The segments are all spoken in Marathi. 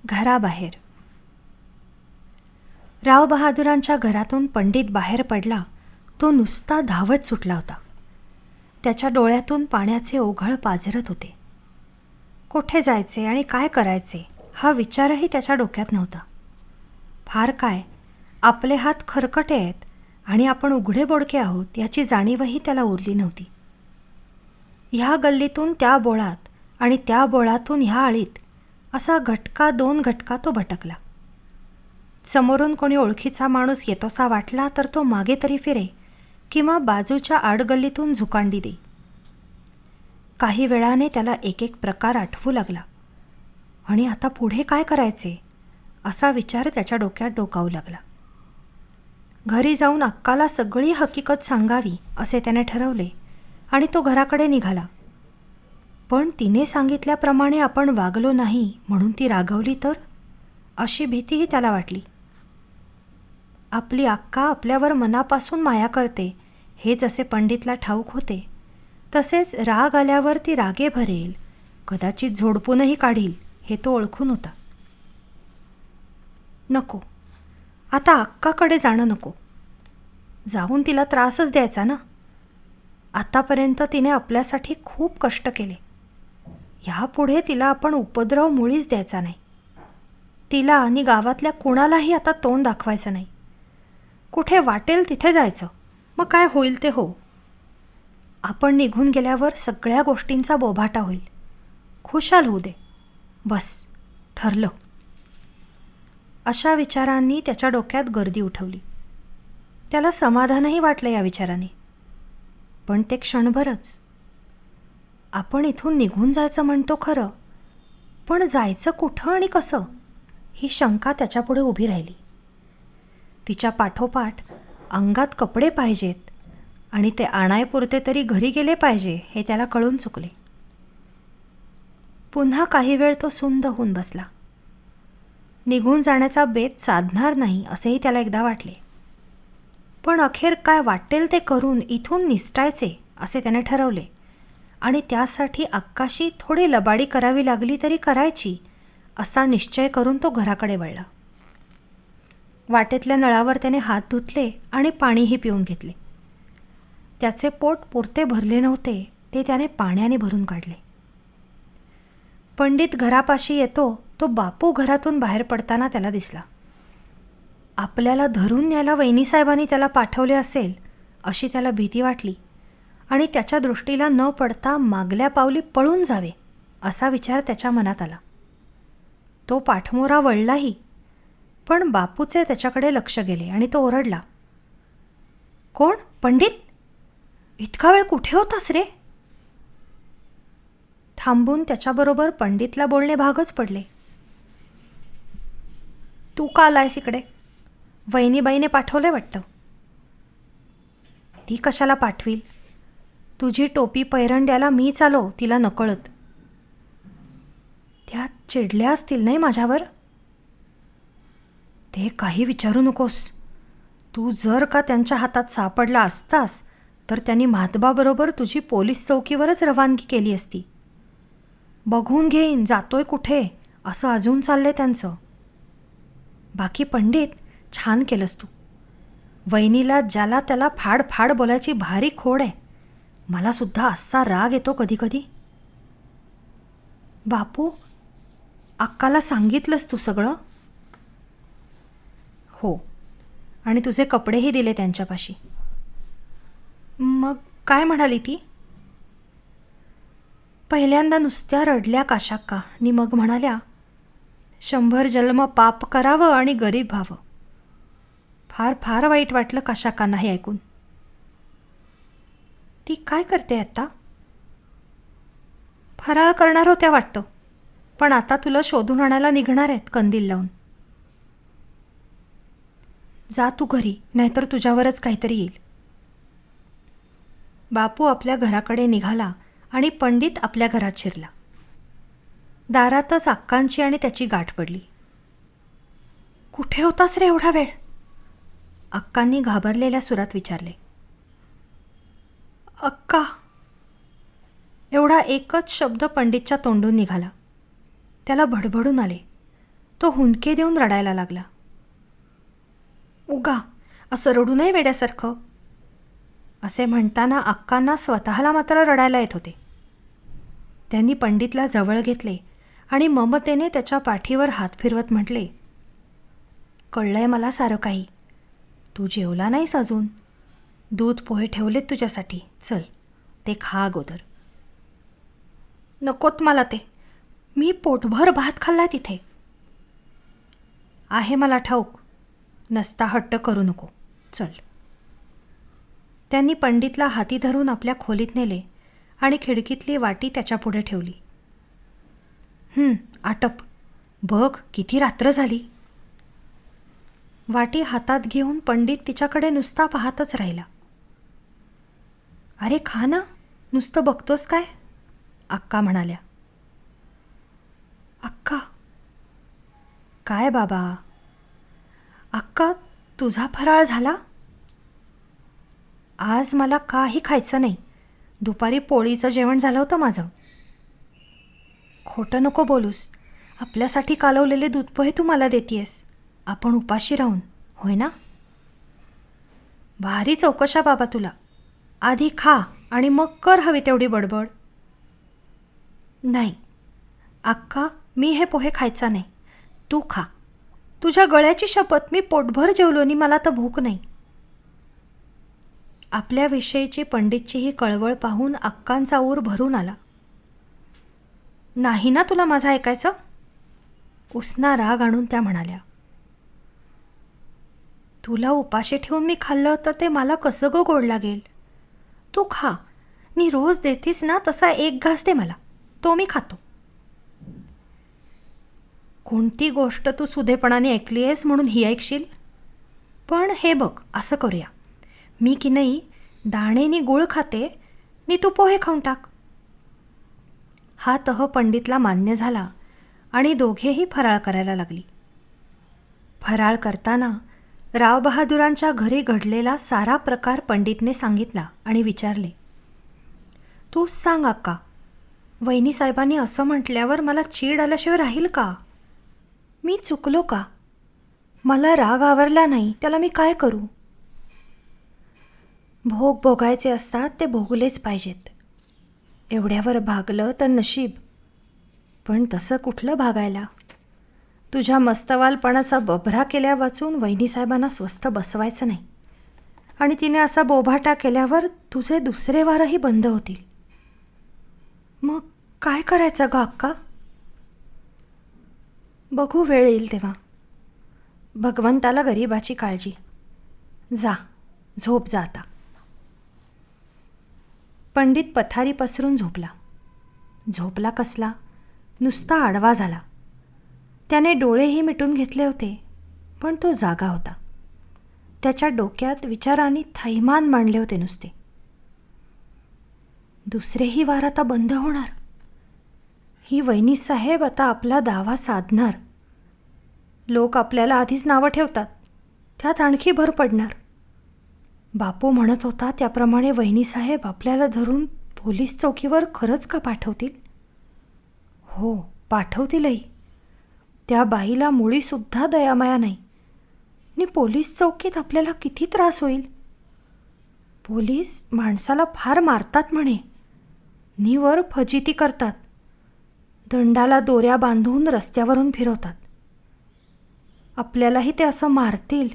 घराबाहेर. राव बहादुरांच्या घरातून पंडित बाहेर पडला तो नुसता धावत सुटला होता. त्याच्या डोळ्यातून पाण्याचे ओघळ पाझरत होते. कोठे जायचे आणि काय करायचे हा विचारही त्याच्या डोक्यात नव्हता. फार काय, आपले हात खरकटे आहेत आणि आपण उघडे बोडके आहोत याची जाणीवही त्याला उरली नव्हती. ह्या गल्लीतून त्या बोळात आणि त्या बोळातून ह्या आळीत असा घटका दोन घटका तो भटकला. समोरून कोणी ओळखीचा माणूस येतोसा वाटला तर तो मागे तरी फिरे किंवा बाजूच्या आडगल्लीतून झुकांडी दे. काही वेळाने त्याला एक एक प्रकार आठवू लागला आणि आता पुढे काय करायचे असा विचार त्याच्या डोक्यात डोकावू लागला. घरी जाऊन अक्काला सगळी हकीकत सांगावी असे त्याने ठरवले आणि तो घराकडे निघाला. पण तिने सांगितल्याप्रमाणे आपण वागलो नाही म्हणून ती रागवली तर अशी भीतीही त्याला वाटली. आपली अक्का आपल्यावर मनापासून माया करते हे जसे पंडितला ठाऊक होते तसेच राग आल्यावर ती रागे भरेल, कदाचित झोडपूनही काढील हे तो ओळखून होता. नको, आता अक्काकडे जाणं नको. जाऊन तिला त्रासच द्यायचा ना. आतापर्यंत तिने आपल्यासाठी खूप कष्ट केले. ह्यापुढे तिला आपण उपद्रव मुळीच द्यायचा नाही. तिला आणि गावातल्या कुणालाही आता तोंड दाखवायचं नाही. कुठे वाटेल तिथे जायचं, मग काय होईल ते हो. आपण निघून गेल्यावर सगळ्या गोष्टींचा बोभाटा होईल. खुशाल होऊ दे. बस ठरलं. अशा विचारांनी त्याच्या डोक्यात गर्दी उठवली. त्याला समाधानही वाटलं या विचाराने. पण ते क्षणभरच. आपण इथून निघून जायचं म्हणतो खरं, पण जायचं कुठं आणि कसं ही शंका त्याच्यापुढे उभी राहिली. तिच्या पाठोपाठ अंगात कपडे पाहिजेत आणि ते आणायपुरते तरी घरी गेले पाहिजे हे त्याला कळून चुकले. पुन्हा काही वेळ तो सुंद होऊन बसला. निघून जाण्याचा बेत साधणार नाही असेही त्याला एकदा वाटले. पण अखेर काय वाटेल ते करून इथून निसटायचे असे त्याने ठरवले आणि त्यासाठी अक्काशी थोडी लबाडी करावी लागली तरी करायची असा निश्चय करून तो घराकडे वळला. वाटेतल्या नळावर त्याने हात धुतले आणि पाणीही पिऊन घेतले. त्याचे पोट पुरते भरले नव्हते ते त्याने पाण्याने भरून काढले. पंडित घरापाशी येतो तो बापू घरातून बाहेर पडताना त्याला दिसला. आपल्याला धरून न्यायला वहिनीसाहेबांनी त्याला पाठवले असेल अशी त्याला भीती वाटली आणि त्याच्या दृष्टीला न पडता मागल्या पावली पळून जावे असा विचार त्याच्या मनात आला. तो पाठमोरा वळलाही, पण बापूचे त्याच्याकडे लक्ष गेले आणि तो ओरडला, कोण पंडित? इतका वेळ कुठे होतास रे? थांबून त्याच्याबरोबर पंडितला बोलणे भागच पडले. तू का आलायस इकडे? वहिनीबाईने पाठवले वाटतं. ती कशाला पाठवील? तुझी टोपी पैरण द्यायला मीच आलो तिला नकळत. त्या चिडल्या असतील नाही माझ्यावर? ते काही विचारू नकोस. तू जर का त्यांच्या हातात सापडला असतास तर त्यांनी म्हातबाबरोबर तुझी पोलीस चौकीवरच रवानगी केली असती. बघून घेईन जातोय कुठे असं अजून चाललंय त्यांचं. बाकी पंडित, छान केलंस तू. वहिनीला ज्याला त्याला फाड फाड बोलायची भारी खोड आहे. मला सुद्धा असा राग येतो कधी कधी. बापू, अक्काला सांगितलंस तू सगळं? हो, आणि तुझे कपडेही दिले त्यांच्यापाशी. मग काय म्हणाली ती? पहिल्यांदा नुसत्या रडल्या काशाक्का नि मग म्हणाल्या, 100 जन्म पाप करावं आणि गरीब व्हावं. फार फार वाईट वाटलं काशाक्कांना हे ऐकून. ती काय करते आता? फराळ करणार होत्या वाटतं, पण आता तुला शोधून आणायला निघणार आहेत कंदील लावून. जा तू घरी, नाहीतर तुझ्यावरच काहीतरी येईल. बापू आपल्या घराकडे निघाला आणि पंडित आपल्या घरात शिरला. दारातच अक्कांची आणि त्याची गाठ पडली. कुठे होतास रे एवढा वेळ? अक्कांनी घाबरलेल्या सुरात विचारले. अक्का, एवढा एकच शब्द पंडितच्या तोंडून निघाला. त्याला भडभडून आले. तो हुंदके देऊन रडायला लागला. उगा असं रडू नये वेड्यासारखं, असे म्हणताना अक्कांना स्वतःला मात्र रडायला येत होते. त्यांनी पंडितला जवळ घेतले आणि ममतेने त्याच्या पाठीवर हात फिरवत म्हटले, कळलंय मला सारं काही. तू जेवला नाहीस अजून. दूध पोहे ठेवलेत तुझ्यासाठी, चल ते खा अगोदर. नकोत मला ते, मी पोटभर भात खाल्ला तिथे. आहे मला ठाऊक, नसता हट्ट करू नको, चल. त्यांनी पंडितला हाती धरून आपल्या खोलीत नेले आणि खिडकीतली वाटी त्याच्यापुढे ठेवली. आटप, बघ किती रात्र झाली. वाटी हातात घेऊन पंडित तिच्याकडे नुसता पाहतच राहिला. अरे खा ना, नुसतं बघतोस काय, अक्का म्हणाल्या. अक्का. काय बाबा. अक्का, तुझा फराळ झाला? आज मला काही खायचं नाही. दुपारी पोळीचं जेवण झालं होतं माझं. खोटं नको बोलूस, आपल्यासाठी कालवलेले दूध पोहे तू मला देतीयस, आपण उपाशी राहून, होय ना? भारी चौकशा बाबा तुला. आधी खा आणि मग कर हवी तेवढी बडबड. नाही अक्का, मी हे पोहे खायचा नाही, तू खा. तुझ्या गळ्याची शपथ, मी पोटभर जेवलो आणि मला तर भूक नाही. आपल्याविषयीची पंडितची ही कळवळ पाहून अक्कांचा ऊर भरून आला. नाही ना तुला माझं ऐकायचं? उसना राग आणून त्या म्हणाल्या. तुला उपाशी ठेवून मी खाल्लं तर ते मला कसं गं गोड लागेल. तू खा, नी रोज देतीस ना तसा एक घास दे मला, तो मी खातो. कोणती गोष्ट तू सुधेपणाने ऐकली आहेस म्हणून ही ऐकशील. पण हे बघ, असं करूया, मी की नाही दाणेनी गुळ खाते नी तू पोहे खाऊन टाक. हा तह पंडितला मान्य झाला आणि दोघेही फराळ करायला लागली. फराळ करताना रावबहादुरांच्या घरी घडलेला सारा प्रकार पंडितने सांगितला आणि विचारले, तूच सांग अक्का, वहिनीसाहेबांनी असं म्हटल्यावर मला चीड आल्याशिवाय राहील का? मी चुकलो का? मला राग आवरला नाही, त्याला मी काय करू? भोग भोगायचे असतात ते भोगलेच पाहिजेत. एवढ्यावर भागलं तर नशीब, पण तसं कुठलं भागायला. तुझ्या मस्तवालपणाचा बभरा केल्या वाचून वहिनीसाहेबांना स्वस्थ बसवायचं नाही, आणि तिने असा बोभाटा केल्यावर तुझे दुसरे वारही बंद होतील. मग काय करायचं ग अक्का? बघू, वेळ येईल तेव्हा. भगवंताला गरिबाची काळजी. जा, झोप जा आता. पंडित पथारी पसरून झोपला. झोपला कसला, नुसता आडवा झाला. त्याने डोळेही मिटून घेतले होते, पण तो जागा होता. त्याच्या डोक्यात विचारांनी थैमान मांडले होते नुसते. दुसरेही वार आता बंद होणार. ही वहिनीसाहेब आता आपला दावा साधणार. लोक आपल्याला आधीच नावं ठेवतात, त्यात आणखी भर पडणार. बापू म्हणत होता त्याप्रमाणे वहिनीसाहेब आपल्याला धरून पोलीस चौकीवर खरंच का पाठवतील? हो, पाठवतीलही. त्या बाईला मुळीसुद्धा दयामाया नाही. आणि पोलीस चौकीत आपल्याला किती त्रास होईल. पोलीस माणसाला फार मारतात म्हणे, निवर फजिती करतात, दंडाला दोऱ्या बांधून रस्त्यावरून फिरवतात. आपल्यालाही ते असं मारतील,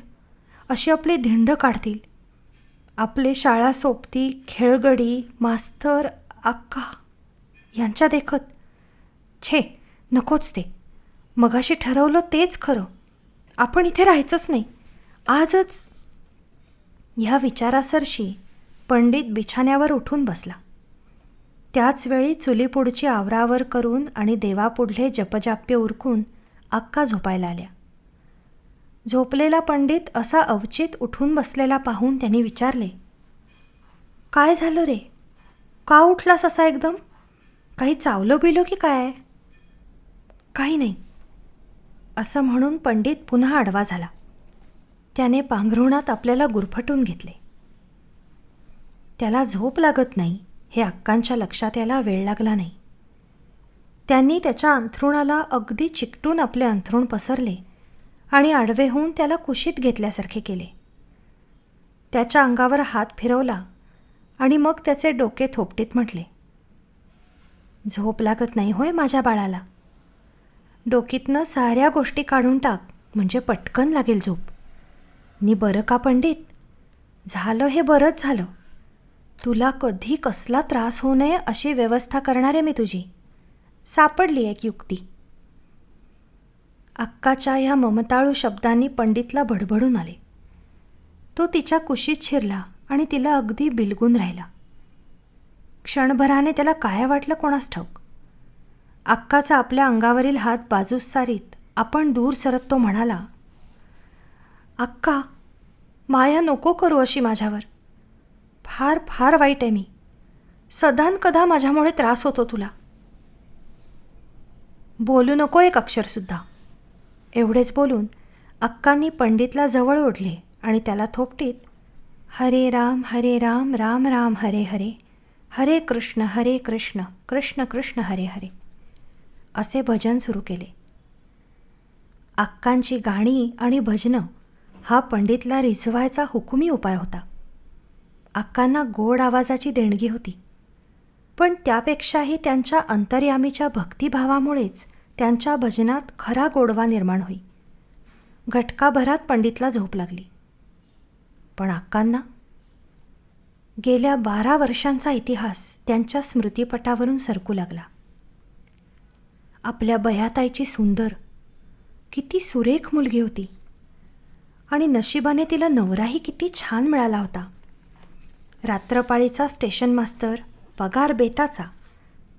अशी आपली धिंड काढतील. आपले शाळा सोबती, खेळगडी, मास्तर, अक्का यांच्या देखत. छे, नकोच ते. मगाशी ठरवलं तेच खरं, आपण इथे राहायचंच नाही आजच. ह्या विचारासरशी पंडित बिछाण्यावर उठून बसला. त्याच वेळी चुलीपुढची आवरावर करून आणि देवापुढले जपजाप्य उरकून अक्का झोपायला आल्या. झोपलेला पंडित असा अवचित उठून बसलेला पाहून त्यांनी विचारले, काय झालं रे? का उठलास असा एकदम? काही चावलं बिलो की काय? काही नाही, असं म्हणून पंडित पुन्हा आडवा झाला. त्याने पांघरुणात आपल्याला गुरफटून घेतले. त्याला झोप लागत नाही हे अक्कांच्या लक्षात यायला वेळ लागला नाही. त्यांनी त्याच्या अंथरुणाला अगदी चिकटून आपले अंथरूण पसरले आणि आडवे होऊन त्याला कुशीत घेतल्यासारखे केले. त्याच्या अंगावर हात फिरवला आणि मग त्याचे डोके थोपटीत म्हटले, झोप लागत नाही होय माझ्या बाळाला? डोकीतनं साऱ्या गोष्टी काढून टाक, म्हणजे पटकन लागेल झोप. नी बरं का पंडित? झालं हे बरंच झालं. तुला कधी कसला त्रास होऊ नये अशी व्यवस्था करणारे मी तुझी. सापडली एक युक्ती. अक्काच्या ह्या ममताळू शब्दांनी पंडितला भडभडून आले. तो तिच्या कुशीत शिरला आणि तिला अगदी बिलगून राहिला. क्षणभराने त्याला काय वाटलं कोणास ठाऊक. अक्काचा आपल्या अंगावरील हात बाजूस सारीत आपण दूर सरत तो म्हणाला, अक्का, माया नको करू अशी माझ्यावर. फार फार वाईट आहे मी. सदानकदा माझ्यामुळे त्रास होतो तुला. बोलू नको एक अक्षरसुद्धा. एवढेच बोलून अक्कांनी पंडितला जवळ ओढले आणि त्याला थोपटीत हरे राम राम राम हरे हरे, हरे कृष्ण कृष्ण कृष्ण हरे हरे असे भजन सुरू केले. अक्कांची गाणी आणि भजनं हा पंडितला रिझवायचा हुकुमी उपाय होता. अक्कांना गोड आवाजाची देणगी होती, पण त्यापेक्षाही त्यांच्या अंतर्यामीच्या भक्तिभावामुळेच त्यांच्या भजनात खरा गोडवा निर्माण होई. घटकाभरात पंडितला झोप लागली. पण अक्कांना गेल्या 12 वर्षांचा इतिहास त्यांच्या स्मृतिपटावरून सरकू लागला. आपल्या बयाताईची सुंदर, किती सुरेख मुलगी होती आणि नशिबाने तिला नवराही किती छान मिळाला होता. रात्रपाळीचा स्टेशन मास्तर, पगार बेताचा,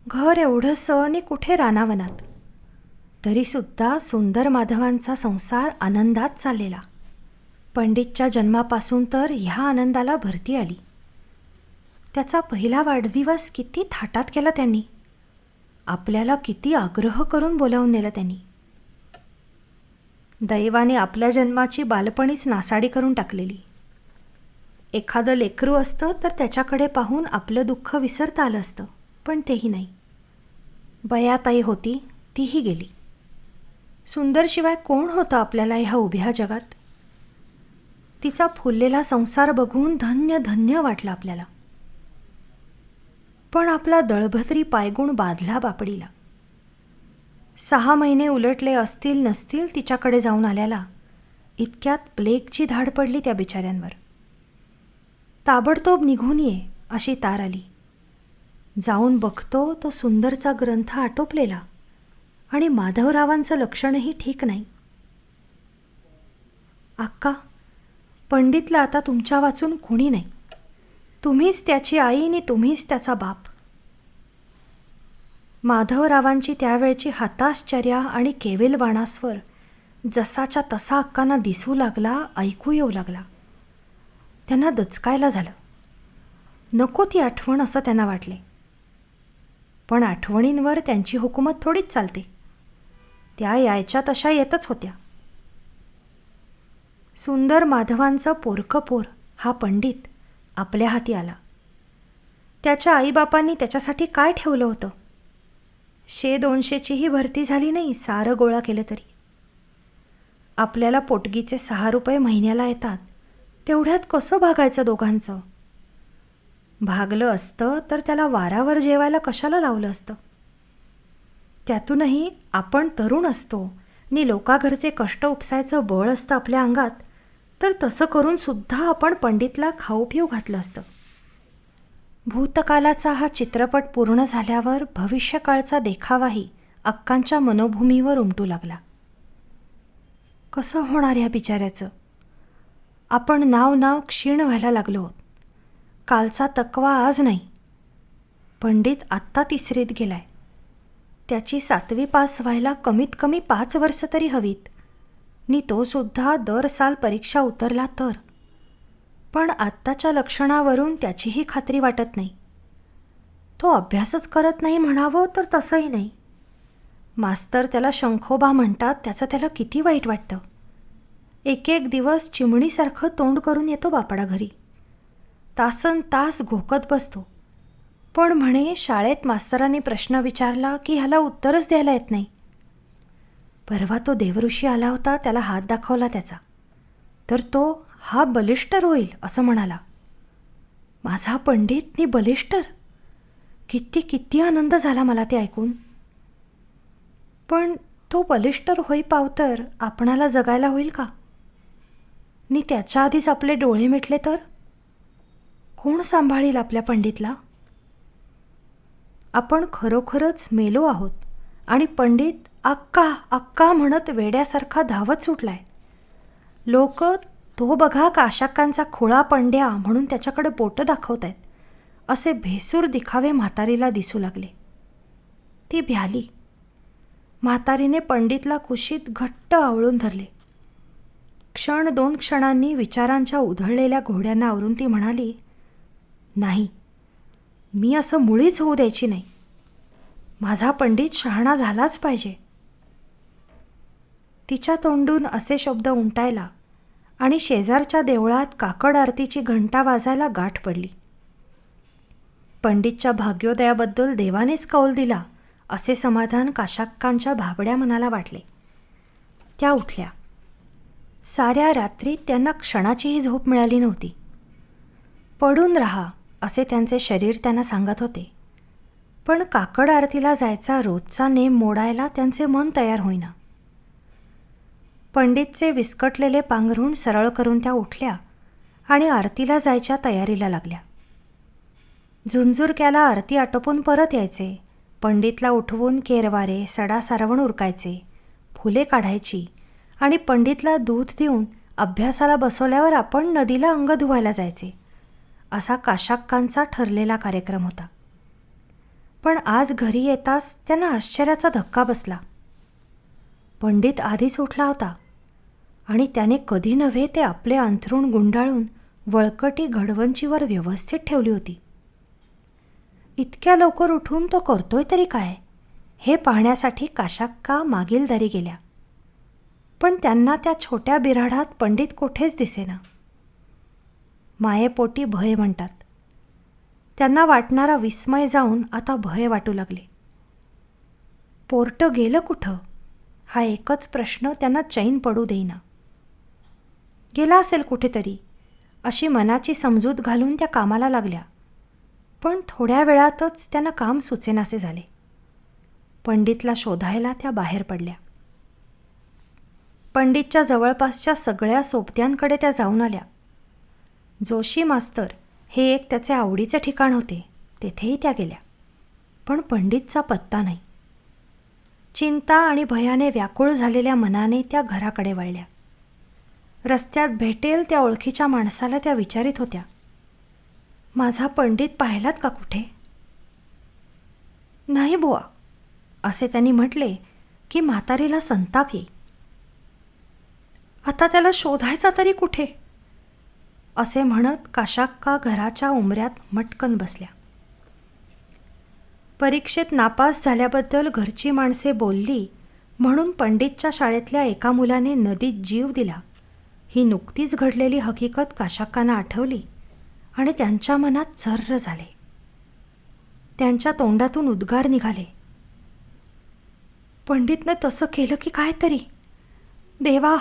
घर एवढंसं आणि कुठे रानावनात. तरीसुद्धा सुंदर माधवांचा संसार आनंदात चाललेला. पंडितच्या जन्मापासून तर ह्या आनंदाला भरती आली. त्याचा पहिला वाढदिवस किती थाटात केला त्यांनी. आपल्याला किती आग्रह करून बोलावून नेलं त्यांनी. दैवाने आपल्या जन्माची बालपणीच नासाडी करून टाकलेली. एखादं लेकरू असतं तर त्याच्याकडे पाहून आपलं दुःख विसरता आलं असतं, पण तेही नाही. बयाताई होती, तीही गेली. सुंदरशिवाय कोण होतं आपल्याला ह्या उभ्या जगात? तिचा फुललेला संसार बघून धन्य धन्य वाटलं आपल्याला. पण आपला दळभद्री पायगुण बाधला बापडीला. 6 महिने उलटले असतील नसतील तिच्याकडे जाऊन आल्याला, इतक्यात प्लेगची धाड पडली त्या बिचाऱ्यांवर. ताबडतोब निघून ये अशी तार आली. जाऊन बघतो तो सुंदरचा ग्रंथ आटोपलेला आणि माधवरावांचं लक्षणही ठीक नाही. अक्का, पंडितला आता तुमच्या वाचून कोणी नाही. तुम्हीच त्याची आई आणि तुम्हीच त्याचा बाप. माधवरावांची त्यावेळची हताश्चर्या आणि केविलवाणास्वर जसाच्या तसा अक्कांना दिसू लागला, ऐकू येऊ लागला. त्यांना दचकायला झालं. नको ती आठवण असं त्यांना वाटले. पण आठवणींवर त्यांची हुकूमत थोडीच चालते. त्या यायच्या तशा येतच होत्या. सुंदर माधवांचं पोरकं पोर हा पंडित आपल्या हाती आला. त्याच्या आईबापांनी त्याच्यासाठी काय ठेवलं होतं? 100-200चीही भरती झाली नाही सारं गोळा केलं तरी. आपल्याला पोटगीचे 6 रुपये महिन्याला येतात, तेवढ्यात कसं भागायचं दोघांचं? भागलं असतं तर त्याला वारावर जेवायला कशाला लावलं असतं? त्यातूनही आपण तरुण असतो आणि लोकाघरचे कष्ट उपसायचं बळ असतं आपल्या अंगात, तर तसं करून सुद्धा आपण पंडितला खाऊ पिऊ घातलं असतं. भूतकालाचा हा चित्रपट पूर्ण झाल्यावर भविष्यकाळचा देखावाही अक्कांच्या मनोभूमीवर उमटू लागला. कसं होणार ह्या बिचाऱ्याचं? आपण नाव क्षीण व्हायला लागलो आहोत. कालचा तकवा आज नाही. पंडित आत्ता 3रीत गेलाय. त्याची 7वी पास व्हायला कमीत कमी 5 वर्ष तरी हवीत, आणि तो सुद्धा दर साल परीक्षा उतरला तर. पण आत्ताच्या लक्षणावरून त्याचीही खात्री वाटत नाही. तो अभ्यासच करत नाही म्हणावं तर तसंही नाही. मास्तर त्याला शंखोबा म्हणतात, त्याचं त्याला किती वाईट वाटतं. एक दिवस चिमणीसारखं तोंड करून येतो बापडा घरी. तासन तास घोकत बसतो. पण म्हणे शाळेत मास्तरांनी प्रश्न विचारला की ह्याला उत्तरच द्यायला येत नाही. परवा तो देवऋषी आला होता, त्याला हात दाखवला त्याचा, तर तो हा बलिष्ठर होईल असं म्हणाला. माझा पंडित नि बलिष्ठर, किती किती आनंद झाला मला ते ऐकून. पण तो बलिष्ठर होई पावतर आपणाला जगायला होईल का? नि त्याच्या आधीच आपले डोळे मिटले तर कोण सांभाळील आपल्या पंडितला? आपण खरोखरच मेलो आहोत आणि पंडित अक्का अक्का म्हणत वेड्यासारखा धावत सुटलाय. लोक तो बघा काशाक्कांचा खोळा पंड्या म्हणून त्याच्याकडे बोटं दाखवत आहेत असे भेसूर दिखावे म्हातारीला दिसू लागले. ती भ्याली. म्हातारीने पंडितला कुशीत घट्ट आवळून धरले. क्षण दोन क्षणांनी विचारांच्या उधळलेल्या घोड्यांना आवरून ती म्हणाली, नाही, मी असं मुळीच होऊ द्यायची नाही. माझा पंडित शहाणा झालाच पाहिजे. तिच्या तोंडून असे शब्द उमटायला आणि शेजारच्या देवळात काकड आरतीची घंटा वाजायला गाठ पडली. पंडितच्या भाग्योदयाबद्दल देवानेच कौल दिला असे समाधान काशाक्कांच्या भाबड्या मनाला वाटले. त्या उठल्या. साऱ्या रात्री त्यांना क्षणाचीही झोप मिळाली नव्हती. पडून राहा असे त्यांचे शरीर त्यांना सांगत होते, पण काकड आरतीला जायचा रोजचा नेम मोडायला त्यांचे मन तयार होईना. पंडितचे विस्कटलेले पांघरूण सरळ करून त्या उठल्या आणि आरतीला जायच्या तयारीला लागल्या. झुंझुरक्याला आरती आटोपून परत यायचे. पंडितला उठवून केरवारे सडा सारवण उरकायचे, फुले काढायची आणि पंडितला दूध देऊन अभ्यासाला बसवल्यावर आपण नदीला अंग धुवायला जायचे. असा काशाक्कांचा ठरलेला कार्यक्रम होता. पण आज घरी येताच त्यांना आश्चर्याचा धक्का बसला. पंडित आधीच उठला होता आणि त्याने कधी नव्हे ते आपले अंथरूण गुंडाळून वळकटी घडवंचीवर व्यवस्थित ठेवली होती. इतक्या लवकर उठून तो करतोय तरी काय हे पाहण्यासाठी काशाक्का मागील दारी गेल्या. पण त्यांना त्या छोट्या बिऱ्हाडात पंडित कोठेच दिसेना. मायेपोटी भय म्हणतात. त्यांना वाटणारा विस्मय जाऊन आता भय वाटू लागले. पोर्ट गेलं कुठं हा एकच प्रश्न त्यांना चैन पडू देईना. गेला असेल कुठेतरी अशी मनाची समजूत घालून त्या कामाला लागल्या. पण थोड्या वेळातच त्यांना काम सुचेनासे झाले. पंडितला शोधायला त्या बाहेर पडल्या. पंडितच्या जवळपासच्या सगळ्या सोबत्यांकडे त्या जाऊन आल्या. जोशी मास्तर हे एक त्याचे आवडीचे ठिकाण होते, तेथेही त्या गेल्या. पण पंडितचा पत्ता नाही. चिंता आणि भयाने व्याकुळ झालेल्या मनाने त्या घराकडे वळल्या. रस्त्यात भेटेल त्या ओळखीच्या माणसाला त्या विचारित होत्या, माझा पंडित पाहिलात का कुठे? नाही बुवा असे त्यांनी म्हटले की म्हातारीला संताप येई. आता त्याला शोधायचा तरी कुठे असे म्हणत काशाक्का घराच्या उंबऱ्यात मटकन बसल्या. परीक्षेत नापास झाल्याबद्दल घरची माणसे बोलली म्हणून पंडितच्या शाळेतल्या एका मुलाने नदीत जीव दिला ही नुकतीच घडलेली हकीकत काशाक्कांना आठवली आणि त्यांच्या मनात झर्र झाले. त्यांच्या तोंडातून उद्गार निघाले, पंडितनं तसं केलं की काय तरी? देवा